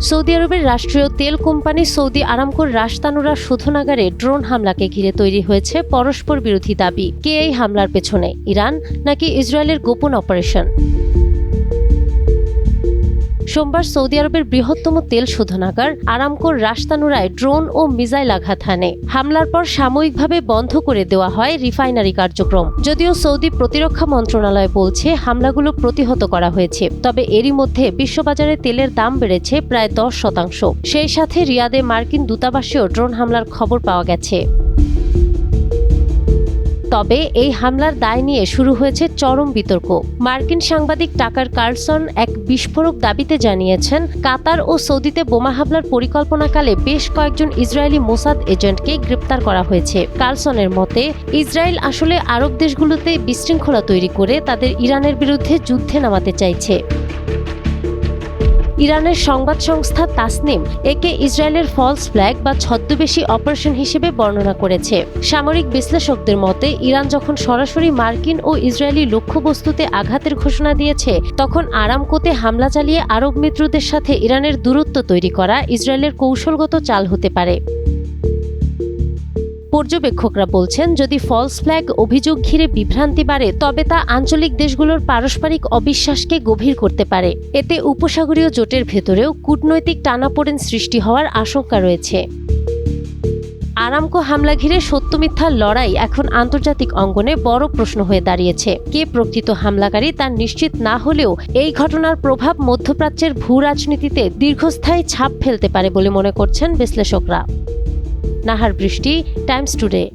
Saudi আরবের রাষ্ট্রীয় তেল কোম্পানি সৌদি আরামকোর রাশ তানুরা শোধনাগারে ড্রোন হামলাকে ঘিরে তৈরি হয়েছে পরস্পর বিরোধী দাবি। কে এই হামলার পেছনে, ইরান নাকি ইসরায়েলের গোপন অপারেশন? সোমবার সৌদি আরবের বৃহত্তম তেল শোধনাগার আরামকোর রাশ তানুরায় ড্রোন ও মিসাইল আঘাত হানে। হামলার পর সাময়িকভাবে বন্ধ করে দেওয়া হয় রিফাইনারি কার্যক্রম। যদিও সৌদি প্রতিরক্ষা মন্ত্রণালয় বলছে হামলাগুলো প্রতিহত করা হয়েছে, তবে এরই মধ্যে বিশ্ববাজারে তেলের দাম বেড়েছে প্রায় 10%। সেই সাথে রিয়াদে মার্কিন দূতাবাসেও ড্রোন হামলার খবর পাওয়া গেছে। তবে এই হামলার দায় নিয়ে শুরু হয়েছে চরম বিতর্ক। মার্কিন সাংবাদিক টাকার কার্লসন এক বিস্ফোরক দাবিতে জানিয়েছেন, কাতার ও সৌদিতে বোমা হামলার পরিকল্পনাকালে বেশ কয়েকজন ইসরায়েলি মোসাদ এজেন্টকে গ্রেপ্তার করা হয়েছে। কার্লসনের মতে, ইসরায়েল আসলে আরব দেশগুলোতে বিশৃঙ্খলা তৈরি করে তাদের ইরানের বিরুদ্ধে যুদ্ধে নামাতে চাইছে। ইরানের সংবাদ সংস্থা তাসনিম একে ইসরায়েলের ফলস ফ্ল্যাগ বা ছদ্মবেশী অপারেশন হিসেবে বর্ণনা করেছে। সামরিক বিশ্লেষকদের মতে, ইরান যখন সরাসরি মার্কিন ও ইসরায়েলি লক্ষ্যবস্তুতে আঘাতের ঘোষণা দিয়েছে, তখন আরামকোতে হামলা চালিয়ে আরব মিত্রদের সাথে ইরানের দূরত্ব তৈরি করা ইসরায়েলের কৌশলগত চাল হতে পারে। পর্যবেক্ষকরা বলছেন, যদি ফলস ফ্ল্যাগ অভিযোগ ঘিরে বিভ্রান্তি বাড়ে, তবে তা আঞ্চলিক দেশগুলোর পারস্পরিক অবিশ্বাসকে গভীর করতে পারে। এতে উপসাগরীয় জোটের ভেতরেও কূটনৈতিক টানাপোড়েন সৃষ্টি হওয়ার আশঙ্কা রয়েছে। আরামকো হামলা ঘিরে সত্য মিথ্যার লড়াই এখন আন্তর্জাতিক অঙ্গনে বড় প্রশ্ন হয়ে দাঁড়িয়েছে। কে প্রকৃত হামলাকারী তা নিশ্চিত না হলেও এই ঘটনার প্রভাব মধ্যপ্রাচ্যের ভূ রাজনীতিতে দীর্ঘস্থায়ী ছাপ ফেলতে পারে বলে মনে করছেন বিশ্লেষকরা। নাহার বৃষ্টি, টাইমস টুডে।